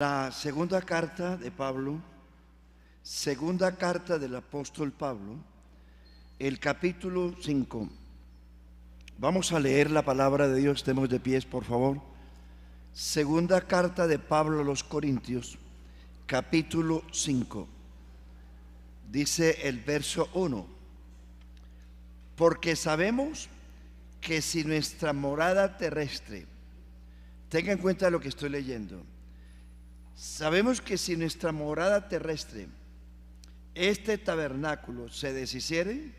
La segunda carta de Pablo, segunda carta del apóstol Pablo, el capítulo 5. Vamos a leer la palabra de Dios, estemos de pies, por favor. Segunda carta de Pablo a los Corintios, capítulo 5. Dice el verso 1: porque sabemos que si nuestra morada terrestre, tenga en cuenta lo que estoy leyendo, sabemos que si nuestra morada terrestre, este tabernáculo, se deshiciere,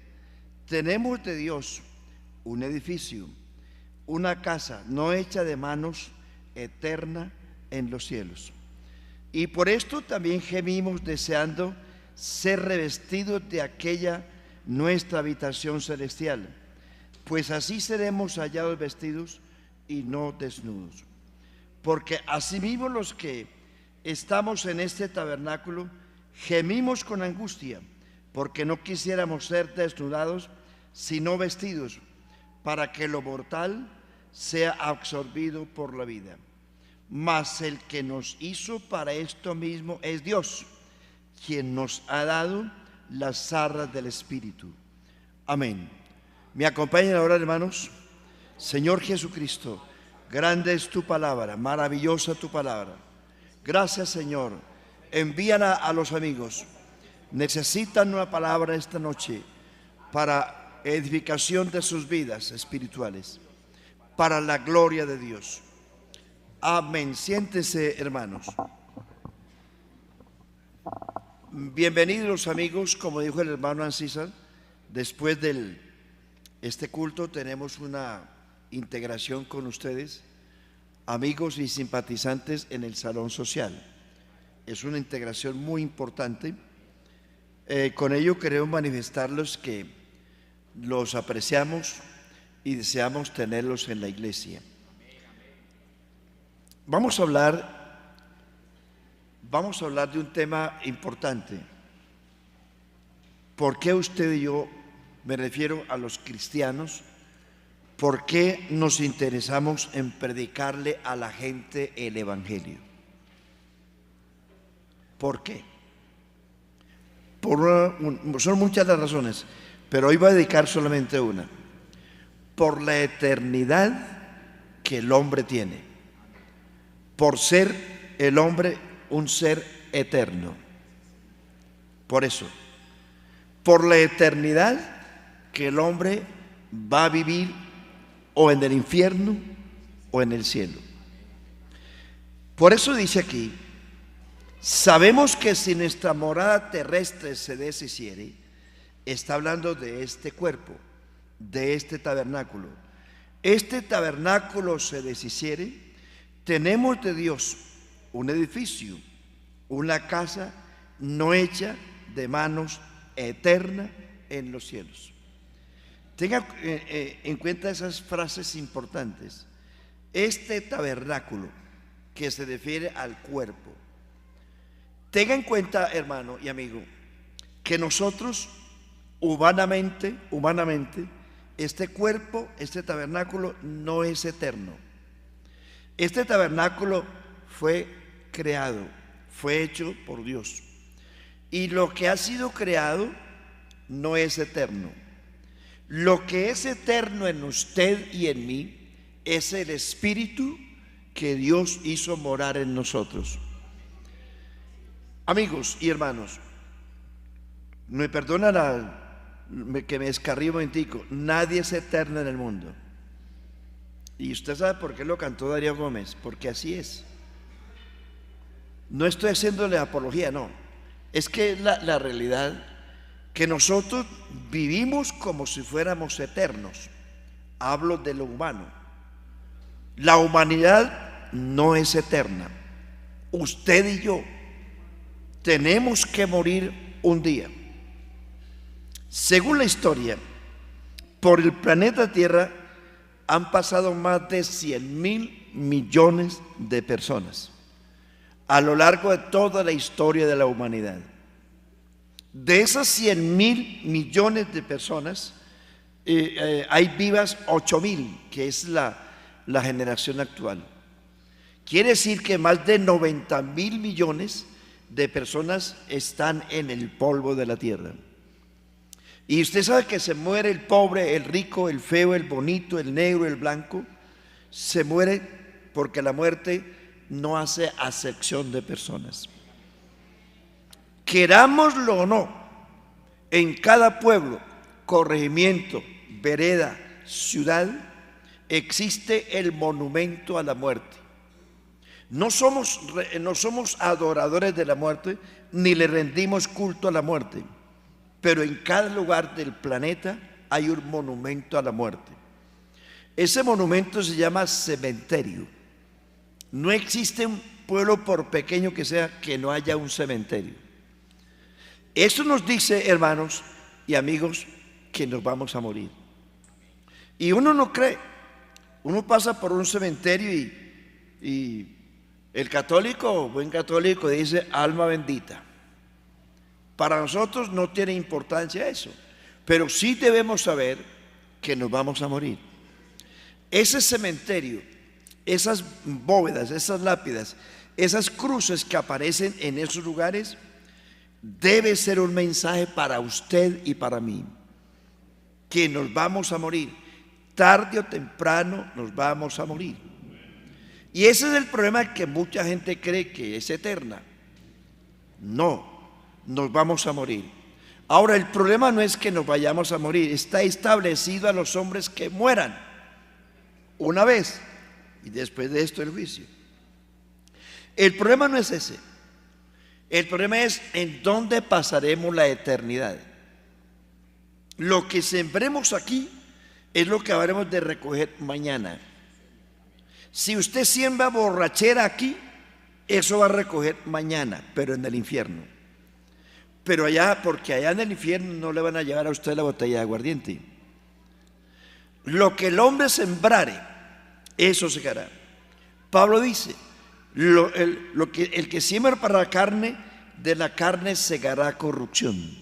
tenemos de Dios un edificio, una casa no hecha de manos, eterna en los cielos. Y por esto también gemimos, deseando ser revestidos de aquella nuestra habitación celestial, pues así seremos hallados vestidos y no desnudos. Porque asimismo los que estamos en este tabernáculo gemimos con angustia, porque no quisiéramos ser desnudados, sino vestidos, para que lo mortal sea absorbido por la vida. Mas el que nos hizo para esto mismo es Dios, quien nos ha dado las arras del Espíritu. Amén. ¿Me acompañan ahora, hermanos? Señor Jesucristo, grande es tu palabra, maravillosa tu palabra. Gracias, Señor. Envíala a los amigos. Necesitan una palabra esta noche para edificación de sus vidas espirituales, para la gloria de Dios. Amén. Siéntense, hermanos. Bienvenidos, amigos. Como dijo el hermano Ancísar, después de este culto tenemos una integración con ustedes, amigos y simpatizantes, en el salón social. Es una integración muy importante. Con ello queremos manifestarles que los apreciamos y deseamos tenerlos en la iglesia. Vamos a hablar de un tema importante. ¿Por qué usted y yo, me refiero a los cristianos, por qué nos interesamos en predicarle a la gente el evangelio? ¿Por qué? Son muchas las razones, pero hoy voy a dedicar solamente una. Por la eternidad que el hombre tiene, por ser el hombre un ser eterno. Por eso, por la eternidad que el hombre va a vivir o en el infierno o en el cielo. Por eso dice aquí: sabemos que si nuestra morada terrestre se deshiciere, está hablando de este cuerpo, de este tabernáculo. Este tabernáculo se deshiciere, tenemos de Dios un edificio, una casa no hecha de manos, eterna en los cielos. Tenga en cuenta esas frases importantes. Este tabernáculo, que se refiere al cuerpo. Tenga en cuenta, hermano y amigo, que nosotros humanamente, este cuerpo, este tabernáculo no es eterno. Este tabernáculo fue creado, fue hecho por Dios. Y lo que ha sido creado no es eterno. Lo que es eterno en usted y en mí es el Espíritu que Dios hizo morar en nosotros. Amigos y hermanos, me perdonan que me descarríe un momentico. Nadie es eterno en el mundo. Y usted sabe por qué lo cantó Darío Gómez, porque así es. No estoy haciéndole apología, no. Es que la realidad, que nosotros vivimos como si fuéramos eternos. Hablo de lo humano. La humanidad no es eterna. Usted y yo tenemos que morir un día. Según la historia, por el planeta Tierra han pasado más de 100.000 millones de personas a lo largo de toda la historia de la humanidad. De esas 100.000 millones de personas, hay vivas 8.000, que es la generación actual. Quiere decir que más de 90.000 millones de personas están en el polvo de la tierra. Y usted sabe que se muere el pobre, el rico, el feo, el bonito, el negro, el blanco. Se muere porque la muerte no hace acepción de personas. Querámoslo o no, en cada pueblo, corregimiento, vereda, ciudad, existe el monumento a la muerte. No somos adoradores de la muerte, ni le rendimos culto a la muerte, pero en cada lugar del planeta hay un monumento a la muerte. Ese monumento se llama cementerio. No existe un pueblo, por pequeño que sea, que no haya un cementerio. Eso nos dice, hermanos y amigos, que nos vamos a morir. Y uno no cree. Uno pasa por un cementerio y el católico, buen católico, dice alma bendita. Para nosotros no tiene importancia eso, pero sí debemos saber que nos vamos a morir. Ese cementerio, esas bóvedas, esas lápidas, esas cruces que aparecen en esos lugares, debe ser un mensaje para usted y para mí, que nos vamos a morir. Tarde o temprano nos vamos a morir. Y ese es el problema, que mucha gente cree que es eterna. No, nos vamos a morir. Ahora, el problema no es que nos vayamos a morir. Está establecido a los hombres que mueran una vez y después de esto el juicio. El problema no es ese. El problema es en dónde pasaremos la eternidad. Lo que sembremos aquí es lo que habremos de recoger mañana. Si usted siembra borrachera aquí, eso va a recoger mañana, pero en el infierno. Pero allá, porque allá en el infierno no le van a llevar a usted la botella de aguardiente. Lo que el hombre sembrare, eso segará. Pablo dice, el que siembra para la carne, de la carne segará corrupción.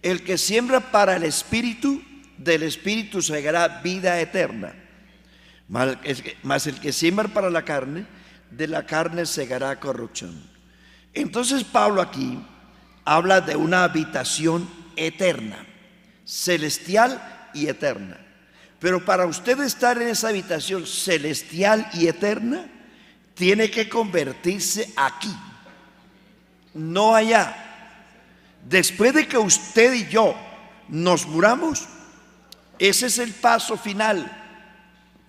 El que siembra para el espíritu, del espíritu segará vida eterna. Mas el que siembra para la carne, de la carne segará corrupción. Entonces Pablo aquí habla de una habitación eterna, celestial y eterna. Pero para usted estar en esa habitación celestial y eterna, tiene que convertirse aquí, no allá. Después de que usted y yo nos muramos, ese es el paso final.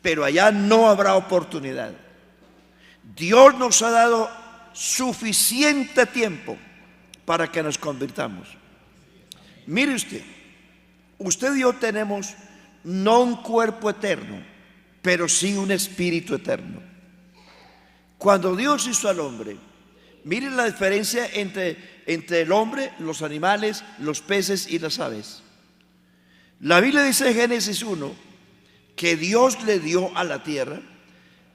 Pero allá no habrá oportunidad. Dios nos ha dado suficiente tiempo para que nos convirtamos. Mire usted y yo tenemos no un cuerpo eterno, pero sí un espíritu eterno. Cuando Dios hizo al hombre, miren la diferencia entre el hombre, los animales, los peces y las aves. La Biblia dice en Génesis 1 que Dios le dio a la tierra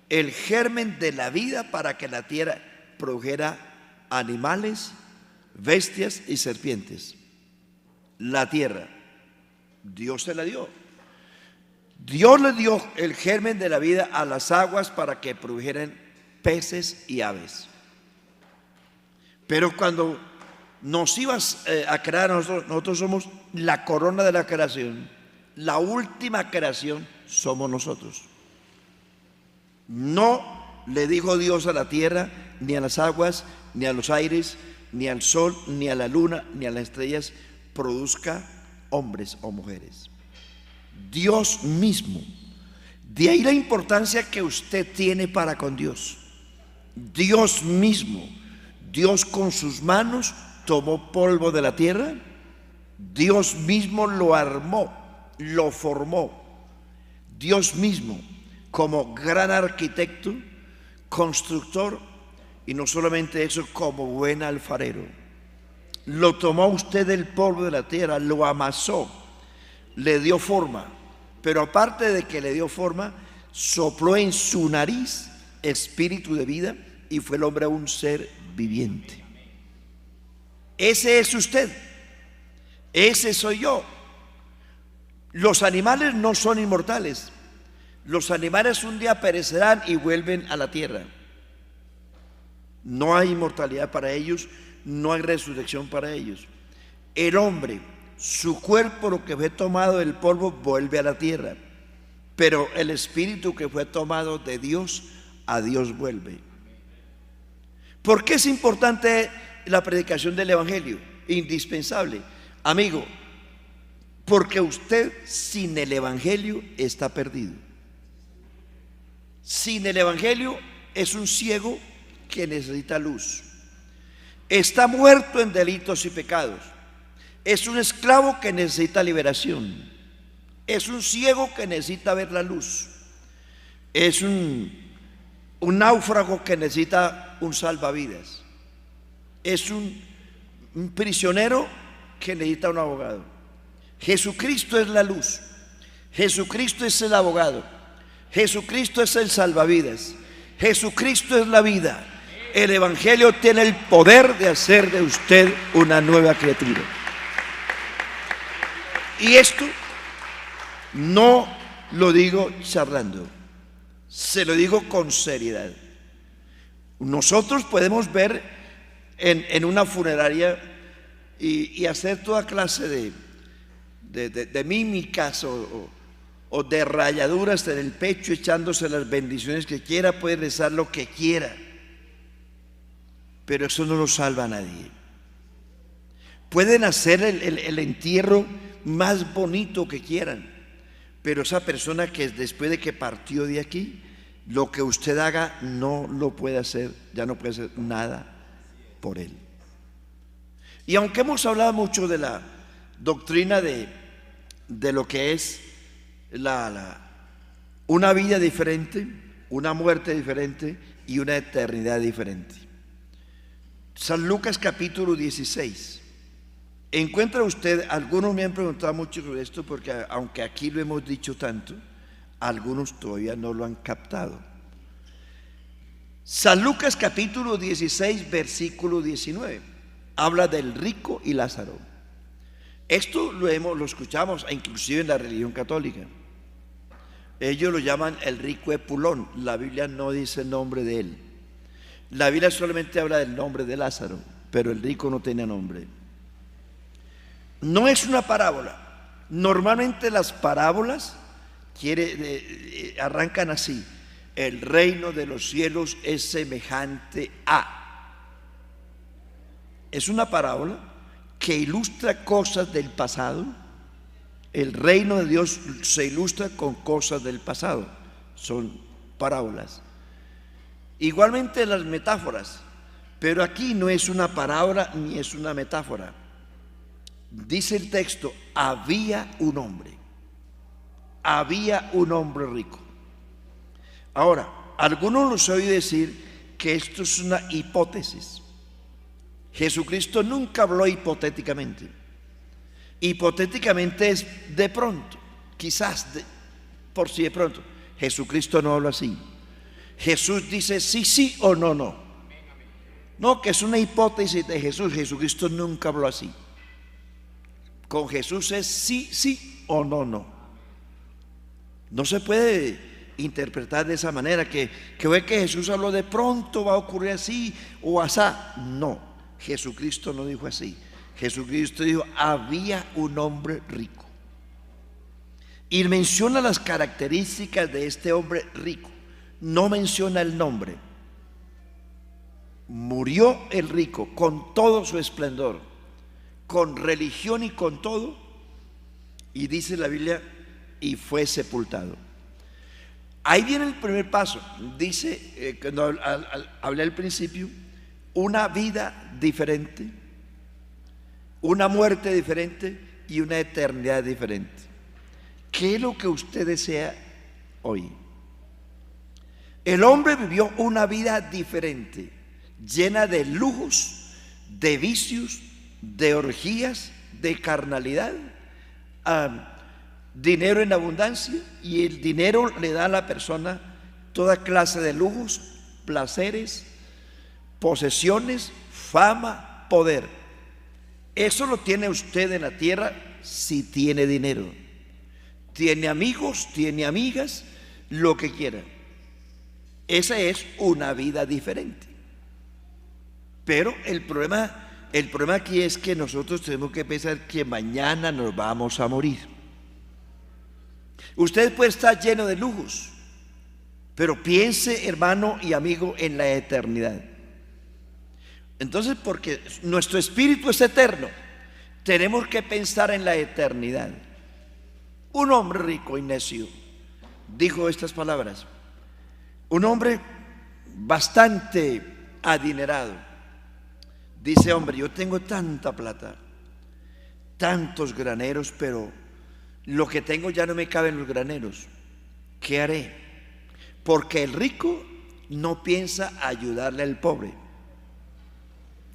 el germen de la vida para que la tierra produjera animales, bestias y serpientes. La tierra, Dios se la dio. Dios le dio el germen de la vida a las aguas para que produjeran peces y aves. Pero cuando nos ibas a crear, nosotros somos la corona de la creación. La última creación somos nosotros. No le dijo Dios a la tierra, ni a las aguas, ni a los aires, ni al sol, ni a la luna, ni a las estrellas, produzca hombres o mujeres. Dios mismo. De ahí la importancia que usted tiene para con Dios. Dios mismo, Dios con sus manos tomó polvo de la tierra, Dios mismo lo armó, lo formó. Dios mismo, como gran arquitecto, constructor, y no solamente eso, como buen alfarero, lo tomó usted del polvo de la tierra, lo amasó, le dio forma, pero aparte de que le dio forma, sopló en su nariz espíritu de vida y fue el hombre un ser viviente. Ese es usted, ese soy yo. Los animales no son inmortales. Los animales un día perecerán y vuelven a la tierra. No hay inmortalidad para ellos, no hay resurrección para ellos. El hombre, su cuerpo, lo que fue tomado del polvo, vuelve a la tierra, pero el espíritu que fue tomado de Dios, a Dios vuelve. ¿Por qué es importante la predicación del evangelio? Indispensable, amigo, porque usted sin el evangelio está perdido. Sin el evangelio es un ciego que necesita luz. Está muerto en delitos y pecados. Es un esclavo que necesita liberación. Es un ciego que necesita ver la luz. Es un náufrago que necesita un salvavidas. Es un prisionero que necesita un abogado. Jesucristo es la luz. Jesucristo es el abogado. Jesucristo es el salvavidas. Jesucristo es la vida. El evangelio tiene el poder de hacer de usted una nueva criatura. Y esto no lo digo charlando, se lo digo con seriedad. Nosotros podemos ver en una funeraria y hacer toda clase de mímicas o de rayaduras en el pecho, echándose las bendiciones que quiera, puede rezar lo que quiera, pero eso no lo salva a nadie. Pueden hacer el entierro más bonito que quieran, pero esa persona que después de que partió de aquí, lo que usted haga no lo puede hacer, ya no puede hacer nada por él. Y aunque hemos hablado mucho de la doctrina de lo que es una vida diferente, una muerte diferente y una eternidad diferente. San Lucas capítulo 16. Encuentra usted, algunos me han preguntado mucho sobre esto porque aunque aquí lo hemos dicho tanto, algunos todavía no lo han captado. San Lucas capítulo 16 versículo 19 habla del rico y Lázaro. Esto lo escuchamos inclusive en la religión católica. Ellos lo llaman el rico Epulón. La Biblia no dice el nombre de él. La Biblia solamente habla del nombre de Lázaro, pero el rico no tenía nombre. No es una parábola. Normalmente las parábolas arrancan así: el reino de los cielos es semejante a. Es una parábola que ilustra cosas del pasado. El reino de Dios se ilustra con cosas del pasado. Son parábolas. Igualmente las metáforas, pero aquí no es una parábola ni es una metáfora. Dice el texto: había un hombre rico. Ahora, algunos los oí decir que esto es una hipótesis. Jesucristo nunca habló hipotéticamente. Hipotéticamente es de pronto, quizás por si de pronto. Jesucristo no habla así. Jesús dice sí, sí o no, no. No, que es una hipótesis de Jesús. Jesucristo nunca habló así. Con Jesús es sí, sí o no, no. No se puede interpretar de esa manera que ve que Jesús habló de pronto va a ocurrir así o asá. No, Jesucristo no dijo así. Jesucristo dijo: había un hombre rico. Y menciona las características de este hombre rico. No menciona el nombre. Murió el rico con todo su esplendor, con religión y con todo, y dice la Biblia: y fue sepultado. Ahí viene el primer paso. Dice, cuando hablé al principio, una vida diferente, una muerte diferente y una eternidad diferente. ¿Qué es lo que usted desea hoy? El hombre vivió una vida diferente, llena de lujos, de vicios, de orgías, de carnalidad, dinero en abundancia, y el dinero le da a la persona toda clase de lujos, placeres, posesiones, fama, poder. Eso lo tiene usted en la tierra si tiene dinero. Tiene amigos, tiene amigas, lo que quiera. Esa es una vida diferente. Pero el problema aquí es que nosotros tenemos que pensar que mañana nos vamos a morir. Usted puede estar lleno de lujos, pero piense, hermano y amigo, en la eternidad. Entonces, porque nuestro espíritu es eterno, tenemos que pensar en la eternidad. Un hombre rico y necio dijo estas palabras. Un hombre bastante adinerado dice: hombre, yo tengo tanta plata, tantos graneros, pero lo que tengo ya no me cabe en los graneros. ¿Qué haré? Porque el rico no piensa ayudarle al pobre.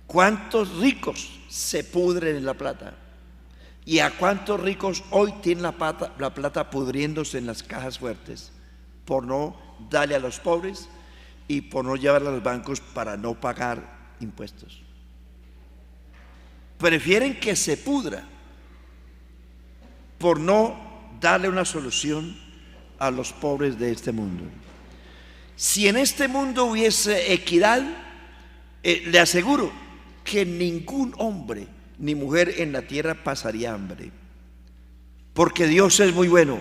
¿Cuántos ricos se pudren en la plata? ¿Y a cuántos ricos hoy tienen la plata pudriéndose en las cajas fuertes por no darle a los pobres y por no llevarla a los bancos para no pagar impuestos? Prefieren que se pudra por no darle una solución a los pobres de este mundo. Si en este mundo hubiese equidad, le aseguro que ningún hombre ni mujer en la tierra pasaría hambre, porque Dios es muy bueno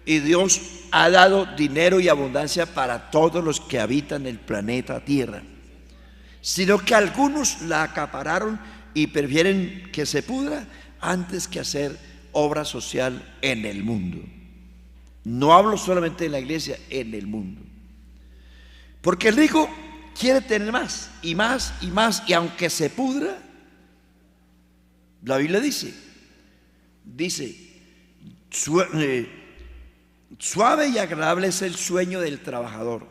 y Dios ha dado dinero y abundancia para todos los que habitan el planeta Tierra, sino que algunos la acapararon y prefieren que se pudra antes que hacer obra social en el mundo. No hablo solamente en la iglesia, en el mundo. Porque el rico quiere tener más y más y más, y aunque se pudra, la Biblia dice, suave y agradable es el sueño del trabajador,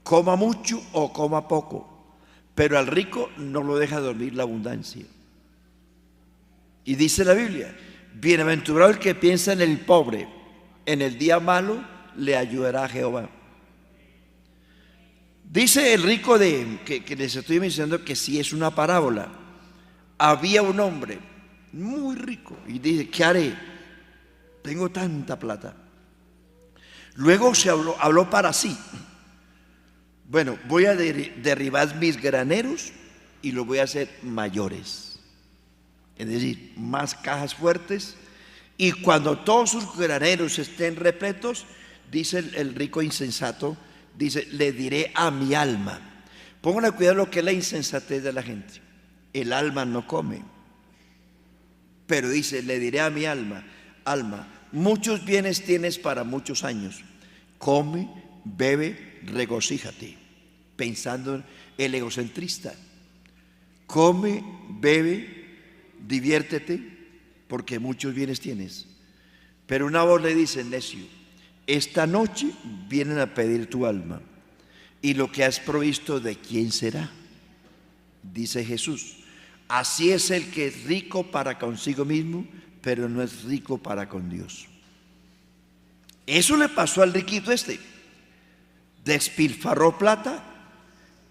coma mucho o coma poco, pero al rico no lo deja dormir la abundancia. Y dice la Biblia: bienaventurado el que piensa en el pobre, en el día malo le ayudará Jehová. Dice el rico que les estoy mencionando, que sí es una parábola. Había un hombre muy rico y dice: ¿qué haré? Tengo tanta plata. Luego habló para sí: bueno, voy a derribar mis graneros y los voy a hacer mayores, es decir, más cajas fuertes, y cuando todos sus graneros estén repletos, dice el rico insensato, dice: le diré a mi alma. Pongan cuidado lo que es la insensatez de la gente. El alma no come, pero dice: le diré a mi alma: alma, muchos bienes tienes para muchos años, come, bebe, regocíjate. Pensando en el egocentrista: come, bebe, diviértete, porque muchos bienes tienes. Pero una voz le dice: necio, esta noche vienen a pedir tu alma, y lo que has provisto, ¿de quién será? Dice Jesús: así es el que es rico para consigo mismo, pero no es rico para con Dios. Eso le pasó al riquito este. Despilfarró plata,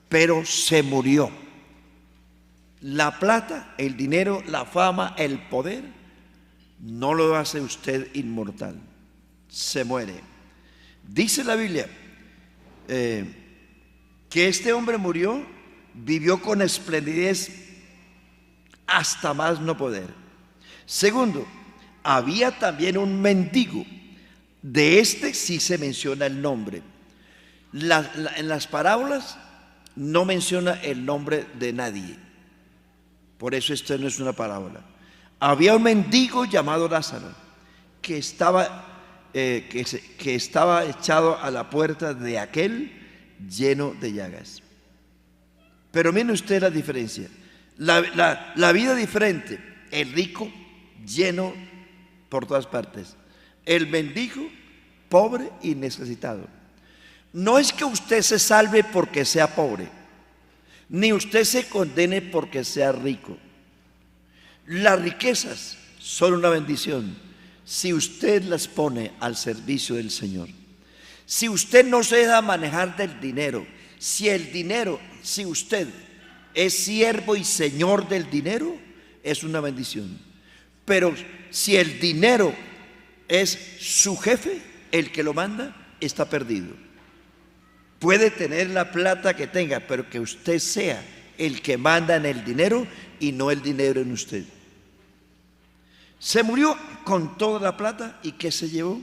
pero se murió. La plata, el dinero, la fama, el poder no lo hace usted inmortal. Se muere. Dice la Biblia que este hombre murió, vivió con esplendidez hasta más no poder. Segundo, había también un mendigo. De este sí se menciona el nombre. En las parábolas no menciona el nombre de nadie. Por eso esto no es una parábola. Había un mendigo llamado Lázaro que estaba echado a la puerta de aquel lleno de llagas. Pero miren usted la diferencia. La vida diferente. El rico lleno por todas partes. El mendigo pobre y necesitado. No es que usted se salve porque sea pobre, ni usted se condene porque sea rico. Las riquezas son una bendición si usted las pone al servicio del Señor. Si usted no se deja manejar del dinero, si usted es siervo y señor del dinero, es una bendición. Pero si el dinero es su jefe, el que lo manda, está perdido. Puede tener la plata que tenga, pero que usted sea el que manda en el dinero y no el dinero en usted. Se murió con toda la plata y ¿qué se llevó?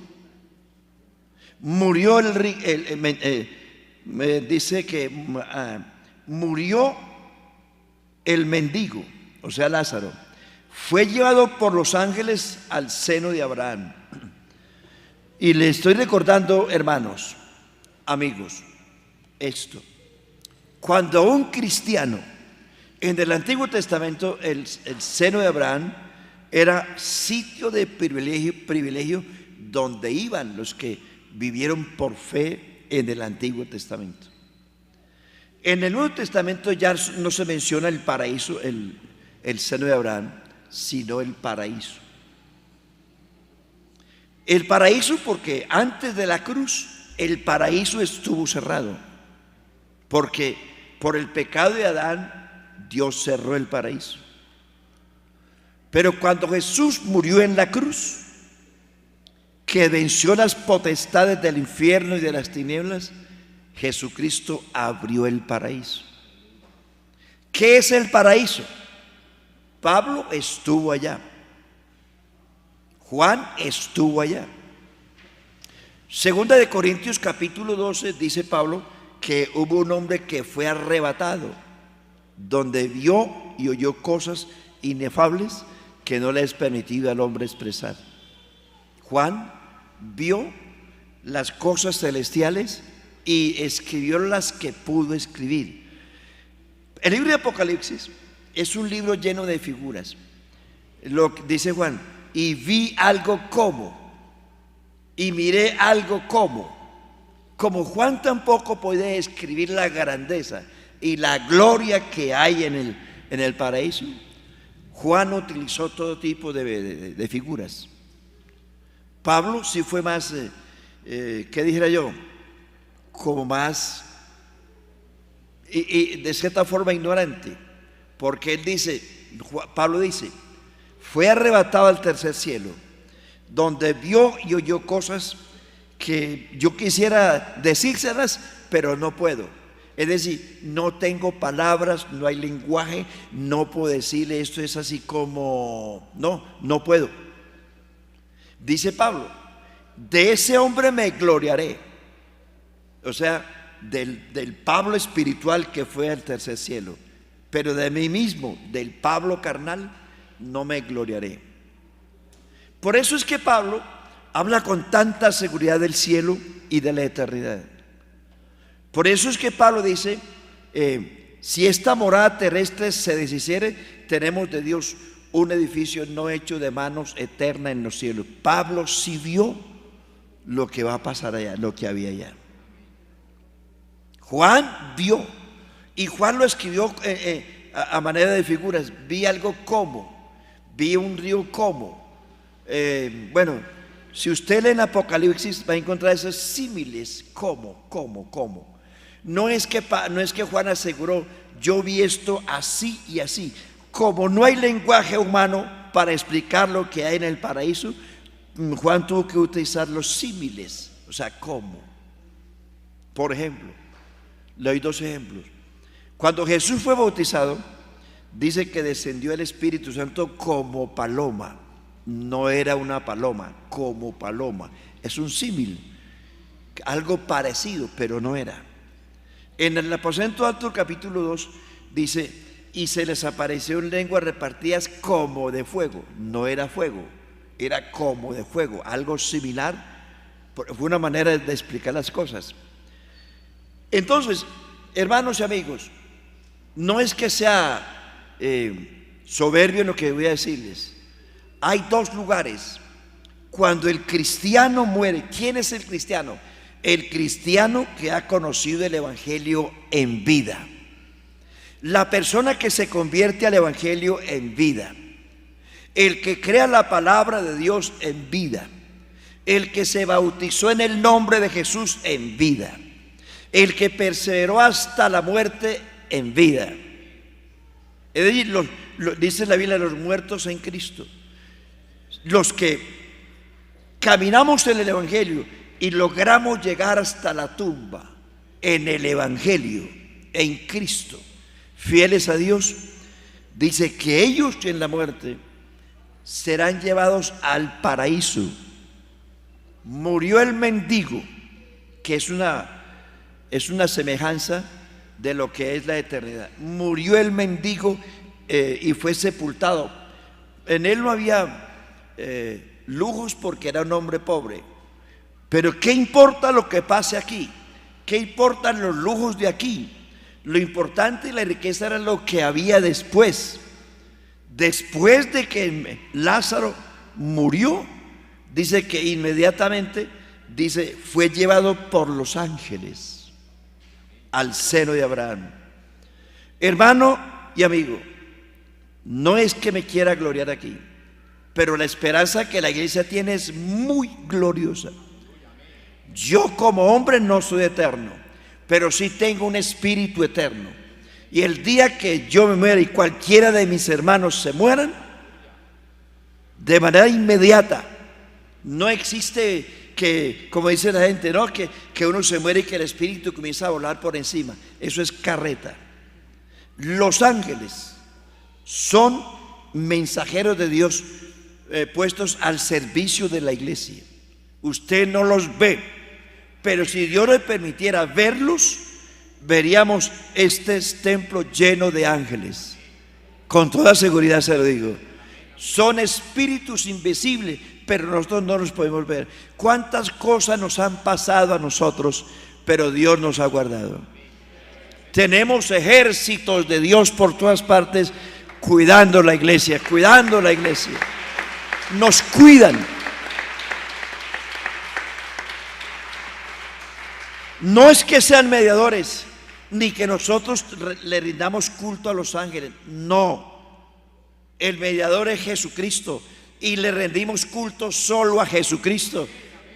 Murió me dice que murió el mendigo, o sea Lázaro. Fue llevado por los ángeles al seno de Abraham. Y le estoy recordando, hermanos, amigos, esto. Cuando un cristiano, en el Antiguo Testamento, el seno de Abraham era sitio de privilegio donde iban los que vivieron por fe en el Antiguo Testamento. En el Nuevo Testamento ya no se menciona el paraíso, el seno de Abraham, sino el paraíso. El paraíso porque antes de la cruz el paraíso estuvo cerrado, porque por el pecado de Adán Dios cerró el paraíso. Pero cuando Jesús murió en la cruz, que venció las potestades del infierno y de las tinieblas, Jesucristo abrió el paraíso. ¿Qué es el paraíso? Pablo estuvo allá. Juan estuvo allá. Segunda de Corintios capítulo 12 dice Pablo que hubo un hombre que fue arrebatado, donde vio y oyó cosas inefables que no le es permitido al hombre expresar. Juan vio las cosas celestiales y escribió las que pudo escribir. El libro de Apocalipsis es un libro lleno de figuras. Lo que dice Juan, y vi algo como, y miré algo como Juan tampoco podía escribir la grandeza y la gloria que hay en el paraíso. Juan utilizó todo tipo de figuras. Pablo sí fue más, ¿qué dijera yo? Como más, y de cierta forma ignorante, porque él dice, Pablo dice, fue arrebatado al tercer cielo, donde vio y oyó cosas que yo quisiera decírselas, pero no puedo. Es decir, no tengo palabras, no hay lenguaje, no puedo decirle esto es así como, no puedo. Dice Pablo, de ese hombre me gloriaré. O sea, del Pablo espiritual que fue al tercer cielo, pero de mí mismo, del Pablo carnal, no me gloriaré. Por eso es que Pablo habla con tanta seguridad del cielo y de la eternidad. Por eso es que Pablo dice, si esta morada terrestre se deshiciere, tenemos de Dios un edificio no hecho de manos, eterna en los cielos. Pablo sí vio lo que va a pasar allá, lo que había allá. Juan vio, y Juan lo escribió a manera de figuras. Vi algo como, vi un río como. Bueno, si usted lee en Apocalipsis va a encontrar esos símiles como. No es que Juan aseguró, yo vi esto así y así. Como no hay lenguaje humano para explicar lo que hay en el paraíso, Juan tuvo que utilizar los símiles, o sea, ¿cómo? Por ejemplo, le doy dos ejemplos. Cuando Jesús fue bautizado, dice que descendió el Espíritu Santo como paloma. No era una paloma, como paloma. Es un símil, algo parecido, pero no era. En el aposento alto, capítulo 2, dice, y se les apareció en lenguas repartidas como de fuego. No era fuego, era como de fuego, algo similar. Fue una manera de explicar las cosas. Entonces, hermanos y amigos, no es que sea soberbio en lo que voy a decirles. Hay dos lugares. Cuando el cristiano muere, ¿quién es el cristiano? El cristiano que ha conocido el evangelio en vida. La persona que se convierte al evangelio en vida. El que crea la palabra de Dios en vida. El que se bautizó en el nombre de Jesús en vida. El que perseveró hasta la muerte en vida. Es decir, dice la Biblia, los muertos en Cristo. Los que caminamos en el evangelio y logramos llegar hasta la tumba en el evangelio, en Cristo, fieles a Dios, dice que ellos en la muerte serán llevados al paraíso. Murió el mendigo, que es una semejanza de lo que es la eternidad. Murió el mendigo y fue sepultado. En él no había lujos porque era un hombre pobre. Pero ¿qué importa lo que pase aquí? ¿Qué importan los lujos de aquí? Lo importante y la riqueza era lo que había después. Después de que Lázaro murió, dice que inmediatamente, dice, fue llevado por los ángeles al seno de Abraham. Hermano y amigo, no es que me quiera gloriar aquí, pero la esperanza que la iglesia tiene es muy gloriosa. Yo como hombre no soy eterno, pero sí tengo un espíritu eterno. Y el día que yo me muera y cualquiera de mis hermanos se mueran, de manera inmediata, no existe que, como dice la gente, ¿no? que uno se muere y que el espíritu comienza a volar por encima. Eso es carreta. Los ángeles son mensajeros de Dios puestos al servicio de la iglesia. Usted no los ve, pero si Dios le permitiera verlos, veríamos este templo lleno de ángeles. Con toda seguridad se lo digo. Son espíritus invisibles, pero nosotros no los podemos ver. ¿Cuántas cosas nos han pasado a nosotros, pero Dios nos ha guardado? Tenemos ejércitos de Dios por todas partes cuidando la iglesia, cuidando la iglesia. Nos cuidan. No es que sean mediadores, ni que nosotros le rindamos culto a los ángeles. No. El mediador es Jesucristo y le rendimos culto solo a Jesucristo.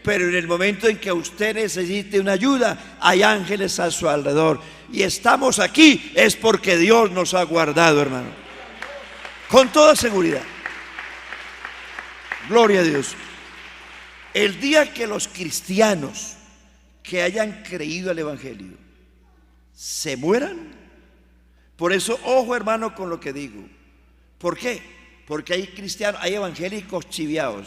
Pero en el momento en que usted necesite una ayuda, hay ángeles a su alrededor. Y estamos aquí es porque Dios nos ha guardado, hermano. Con toda seguridad. Gloria a Dios. El día que los cristianos que hayan creído el evangelio se mueran, por eso, ojo hermano con lo que digo. ¿Por qué? Porque hay cristianos, hay evangélicos chiviados,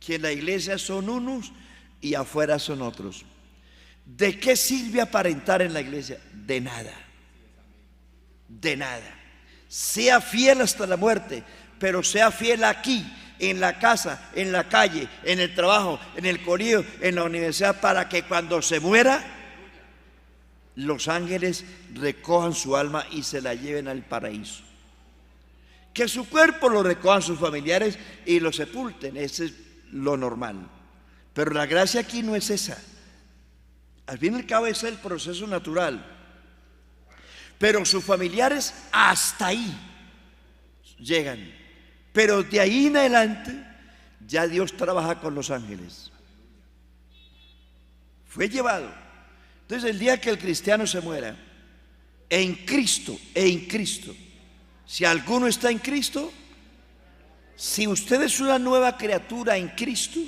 que en la iglesia son unos y afuera son otros. ¿De qué sirve aparentar en la iglesia? De nada. De nada. Sea fiel hasta la muerte, pero sea fiel aquí, en la casa, en la calle, en el trabajo, en el colegio, en la universidad, para que cuando se muera, los ángeles recojan su alma y se la lleven al paraíso. Que su cuerpo lo recojan sus familiares y lo sepulten, ese es lo normal. Pero la gracia aquí no es esa. Al fin y al cabo es el proceso natural. Pero sus familiares hasta ahí llegan. Pero de ahí en adelante ya Dios trabaja con los ángeles. Fue llevado. Entonces el día que el cristiano se muera, en Cristo, si alguno está en Cristo, si usted es una nueva criatura en Cristo,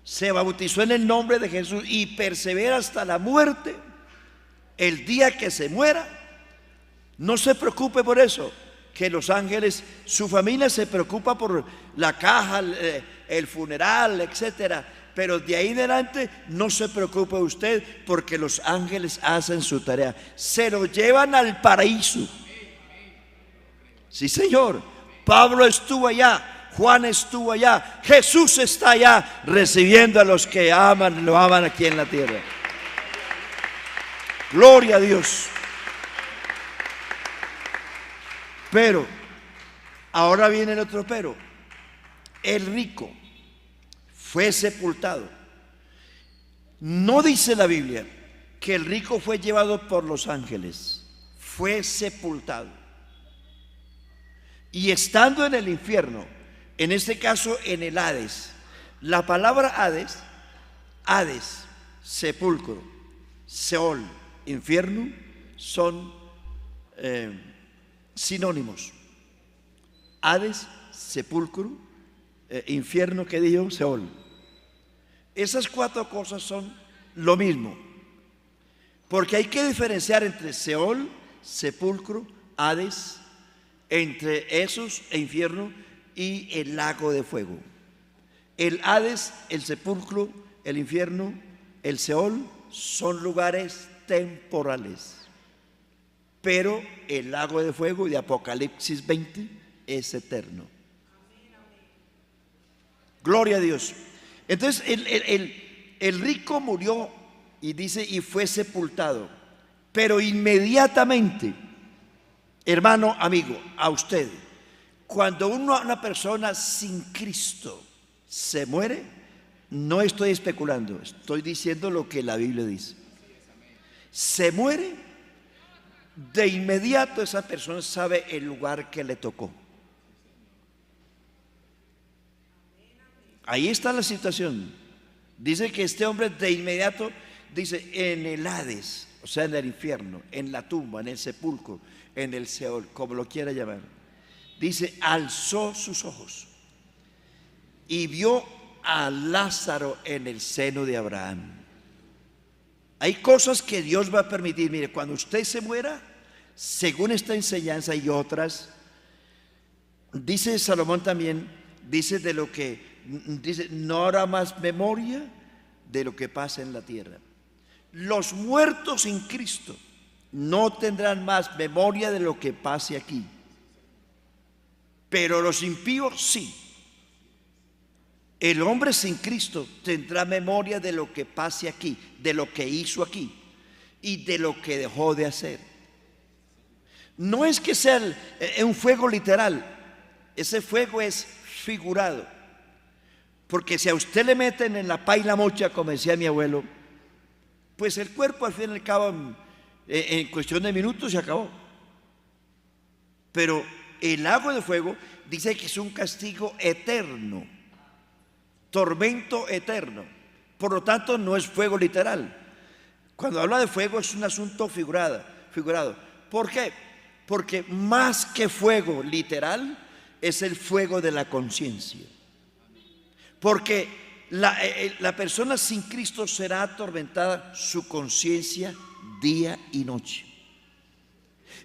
se bautizó en el nombre de Jesús y persevera hasta la muerte, el día que se muera, no se preocupe por eso, que los ángeles, su familia se preocupa por la caja, el funeral, etcétera. Pero de ahí en adelante no se preocupe usted, porque los ángeles hacen su tarea. Se lo llevan al paraíso. Sí, Señor. Pablo estuvo allá, Juan estuvo allá, Jesús está allá recibiendo a los que aman, lo aman aquí en la tierra. Gloria a Dios. Pero, ahora viene el otro pero. El rico fue sepultado. No dice la Biblia que el rico fue llevado por los ángeles, fue sepultado. Y estando en el infierno, en este caso en el Hades, la palabra Hades, sepulcro, Seol, infierno, son sinónimos. Hades, sepulcro, infierno, que dijo, Seol. Esas cuatro cosas son lo mismo, porque hay que diferenciar entre Seol, sepulcro, Hades, entre esos e infierno y el lago de fuego. El Hades, el sepulcro, el infierno, el Seol son lugares temporales, pero el lago de fuego de Apocalipsis 20 es eterno. Gloria a Dios. Entonces el rico murió y dice, y fue sepultado, pero inmediatamente, hermano, amigo, a usted, cuando una persona sin Cristo se muere, no estoy especulando, estoy diciendo lo que la Biblia dice. Se muere, de inmediato esa persona sabe el lugar que le tocó. Ahí está la situación. Dice que este hombre de inmediato, dice, en el Hades, o sea, en el infierno, en la tumba, en el sepulcro, en el Seol, como lo quiera llamar, dice, alzó sus ojos y vio a Lázaro en el seno de Abraham. Hay cosas que Dios va a permitir. Mire, cuando usted se muera, según esta enseñanza y otras, dice Salomón también, dice de lo que dice, no habrá más memoria de lo que pasa en la tierra. Los muertos en Cristo no tendrán más memoria de lo que pase aquí, pero los impíos sí. El hombre sin Cristo tendrá memoria de lo que pase aquí, de lo que hizo aquí y de lo que dejó de hacer. No es que sea un fuego literal, ese fuego es figurado. Porque si a usted le meten en la paila mocha, como decía mi abuelo, pues el cuerpo al fin y al cabo en cuestión de minutos se acabó. Pero el lago de fuego dice que es un castigo eterno, tormento eterno. Por lo tanto, no es fuego literal. Cuando habla de fuego es un asunto figurado. ¿Por qué? Porque más que fuego literal es el fuego de la conciencia. Porque la persona sin Cristo será atormentada su conciencia día y noche.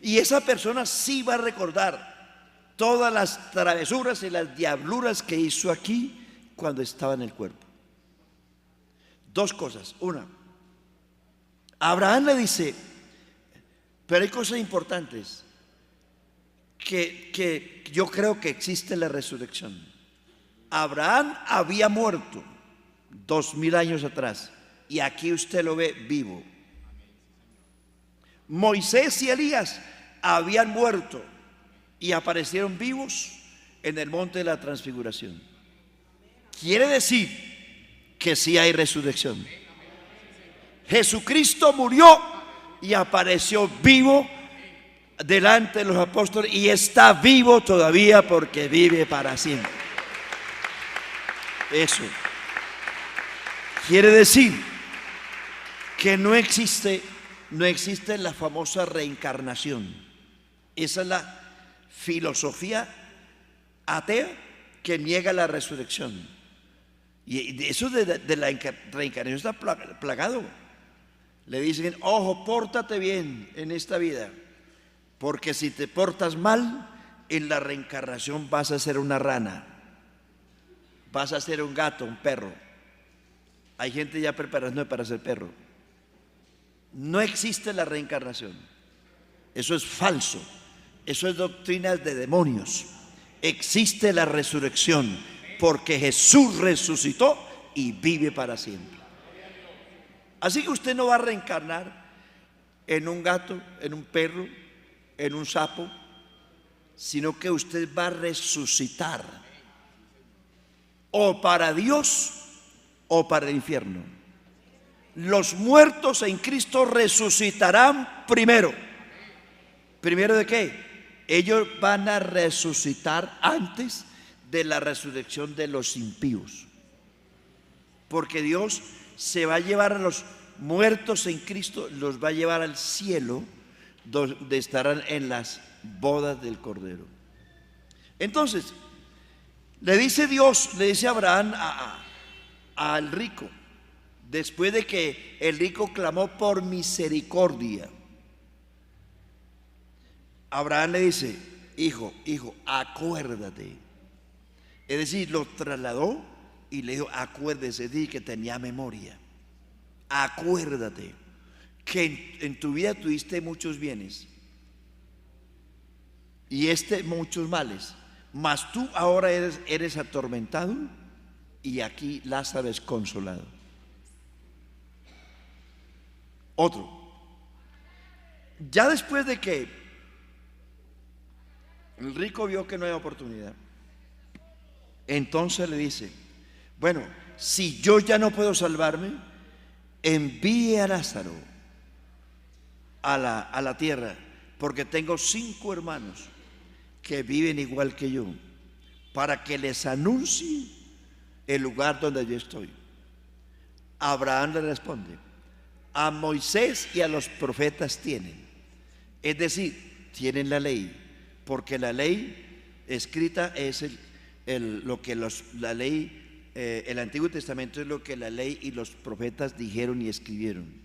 Y esa persona sí va a recordar todas las travesuras y las diabluras que hizo aquí cuando estaba en el cuerpo. Dos cosas. Una, Abraham le dice, pero hay cosas importantes, que yo creo que existe la resurrección. Abraham había muerto 2000 años atrás y aquí usted lo ve vivo. Moisés y Elías habían muerto y aparecieron vivos en el monte de la transfiguración. Quiere decir que sí hay resurrección. Jesucristo murió y apareció vivo delante de los apóstoles y está vivo todavía porque vive para siempre. Eso quiere decir que no existe la famosa reencarnación. Esa es la filosofía atea que niega la resurrección. Y eso de la reencarnación está plagado. Le dicen, ojo, pórtate bien en esta vida, porque si te portas mal, en la reencarnación vas a ser una rana, vas a ser un gato, un perro. Hay gente ya preparándose para ser perro. No existe la reencarnación. Eso es falso. Eso es doctrina de demonios. Existe la resurrección porque Jesús resucitó y vive para siempre. Así que usted no va a reencarnar en un gato, en un perro, en un sapo, sino que usted va a resucitar o para Dios o para el infierno. Los muertos en Cristo resucitarán primero. ¿Primero de qué? Ellos van a resucitar antes de la resurrección de los impíos. Porque Dios se va a llevar a los muertos en Cristo, los va a llevar al cielo, donde estarán en las bodas del Cordero. Entonces, le dice Dios, le dice Abraham al rico, después de que el rico clamó por misericordia, Abraham le dice, hijo, acuérdate. Es decir, lo trasladó y le dijo, acuérdese, di que tenía memoria. Acuérdate que en tu vida tuviste muchos bienes y muchos males, mas tú ahora eres atormentado y aquí Lázaro es consolado. Otro, ya después de que el rico vio que no había oportunidad, entonces le dice, bueno, si yo ya no puedo salvarme, envíe a Lázaro a la tierra, porque tengo 5 hermanos que viven igual que yo, para que les anuncie el lugar donde yo estoy. Abraham le responde, a Moisés y a los profetas tienen, es decir, tienen la ley, porque la ley escrita es lo que la ley, el Antiguo Testamento es lo que la ley y los profetas dijeron y escribieron.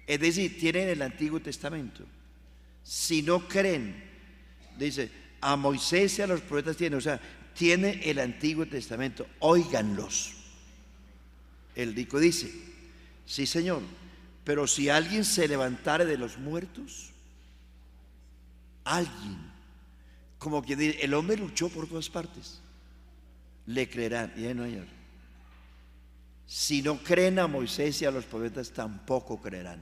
Es decir, tienen el Antiguo Testamento. Si no creen, dice, a Moisés y a los profetas tienen, o sea, tiene el Antiguo Testamento, óiganlos. El rico dice, sí, Señor, pero si alguien se levantare de los muertos, alguien, como que dice, el hombre luchó por todas partes, le creerán. Y ahí no hay. Si no creen a Moisés y a los profetas, tampoco creerán,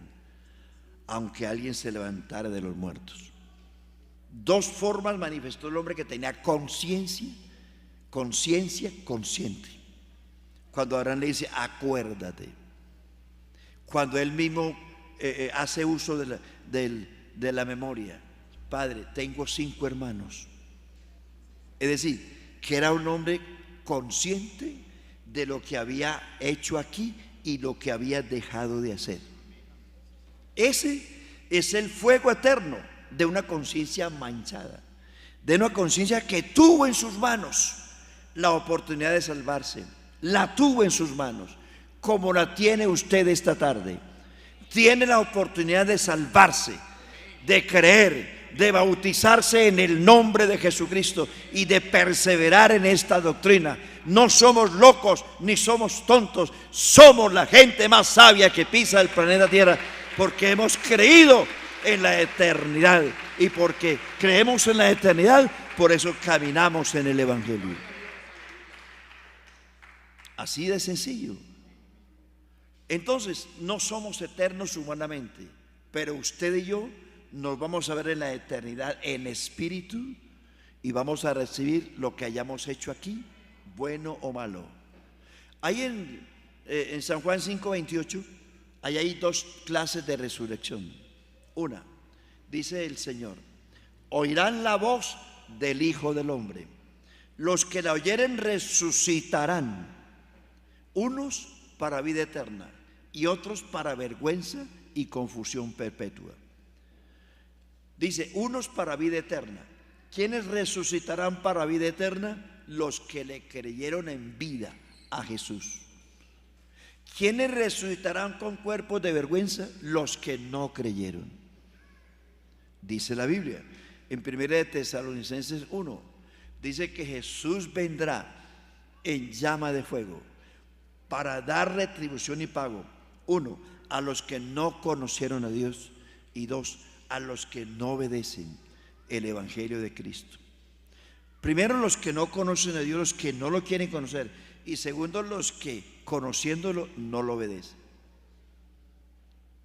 aunque alguien se levantara de los muertos. 2 formas manifestó el hombre que tenía conciencia consciente. Cuando Abraham le dice, acuérdate. Cuando él mismo hace uso de la memoria. Padre, tengo 5 hermanos. Es decir, que era un hombre consciente de lo que había hecho aquí y lo que había dejado de hacer. Ese es el fuego eterno de una conciencia manchada, de una conciencia que tuvo en sus manos la oportunidad de salvarse, la tuvo en sus manos, como la tiene usted esta tarde. Tiene la oportunidad de salvarse, de creer, de bautizarse en el nombre de Jesucristo y de perseverar en esta doctrina. No somos locos ni somos tontos, somos la gente más sabia que pisa el planeta Tierra, porque hemos creído en la eternidad, y porque creemos en la eternidad, por eso caminamos en el Evangelio. Así de sencillo. Entonces, no somos eternos humanamente, pero usted y yo nos vamos a ver en la eternidad en espíritu y vamos a recibir lo que hayamos hecho aquí, bueno o malo. Ahí en San Juan 5:28, ahí hay 2 clases de resurrección. Una, dice el Señor, oirán la voz del Hijo del Hombre. Los que la oyeren resucitarán, unos para vida eterna y otros para vergüenza y confusión perpetua. Dice, unos para vida eterna. ¿Quiénes resucitarán para vida eterna? Los que le creyeron en vida a Jesús. ¿Quiénes resucitarán con cuerpos de vergüenza? Los que no creyeron. Dice la Biblia en 1 de Tesalonicenses 1, dice que Jesús vendrá en llama de fuego para dar retribución y pago, 1, a los que no conocieron a Dios, y 2, a los que no obedecen el Evangelio de Cristo. Primero, los que no conocen a Dios, los que no lo quieren conocer, y segundo, los que conociéndolo no lo obedecen.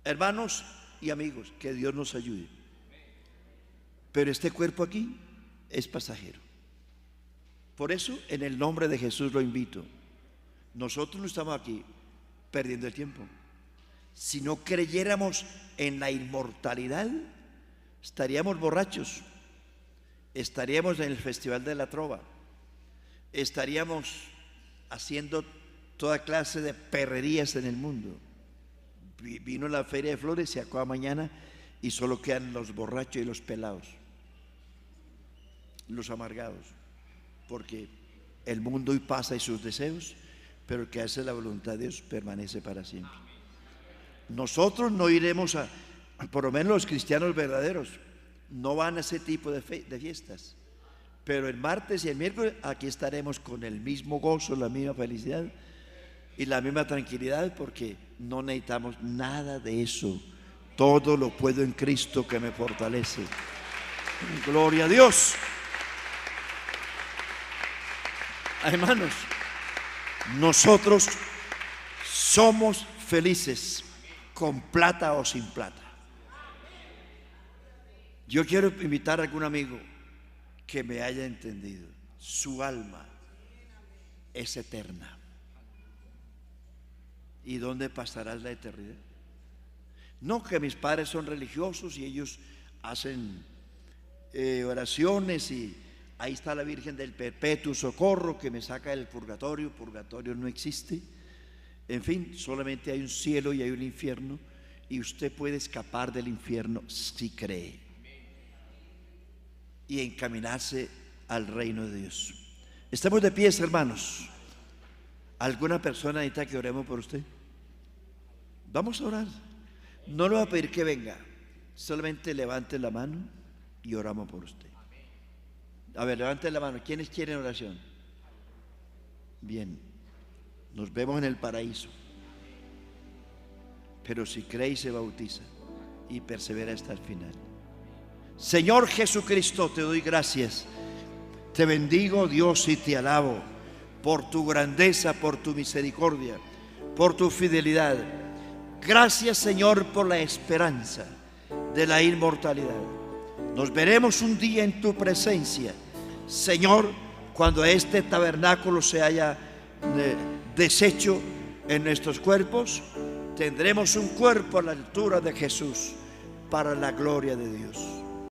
Hermanos y amigos, que Dios nos ayude. Pero este cuerpo aquí es pasajero. Por eso, en el nombre de Jesús lo invito. Nosotros no estamos aquí perdiendo el tiempo. Si no creyéramos en la inmortalidad, estaríamos borrachos, estaríamos en el Festival de la Trova, estaríamos haciendo toda clase de perrerías en el mundo. Vino la Feria de Flores, se acaba mañana y solo quedan los borrachos y los pelados, los amargados, porque el mundo hoy pasa y sus deseos, pero el que hace la voluntad de Dios permanece para siempre. Nosotros no iremos por lo menos los cristianos verdaderos, no van a ese tipo de fiestas. Pero el martes y el miércoles aquí estaremos con el mismo gozo, la misma felicidad y la misma tranquilidad, porque no necesitamos nada de eso. Todo lo puedo en Cristo que me fortalece. Gloria a Dios. Hermanos, nosotros somos felices con plata o sin plata. Yo quiero invitar a algún amigo que me haya entendido. Su alma es eterna. ¿Y dónde pasará la eternidad? No, que mis padres son religiosos y ellos hacen oraciones y ahí está la Virgen del Perpetuo Socorro que me saca del purgatorio. Purgatorio no existe. En fin, solamente hay un cielo y hay un infierno, y usted puede escapar del infierno si cree y encaminarse al reino de Dios. Estamos de pies, hermanos. ¿Alguna persona necesita que oremos por usted? Vamos a orar. No le voy a pedir que venga, solamente levante la mano y oramos por usted. A ver, levante la mano. ¿Quiénes quieren oración? Bien, nos vemos en el paraíso. Pero si cree y se bautiza y persevera hasta el final. Señor Jesucristo, te doy gracias. Te bendigo, Dios, y te alabo por tu grandeza, por tu misericordia, por tu fidelidad. Gracias, Señor, por la esperanza de la inmortalidad. Nos veremos un día en tu presencia, Señor, cuando este tabernáculo se haya deshecho en nuestros cuerpos. Tendremos un cuerpo a la altura de Jesús para la gloria de Dios.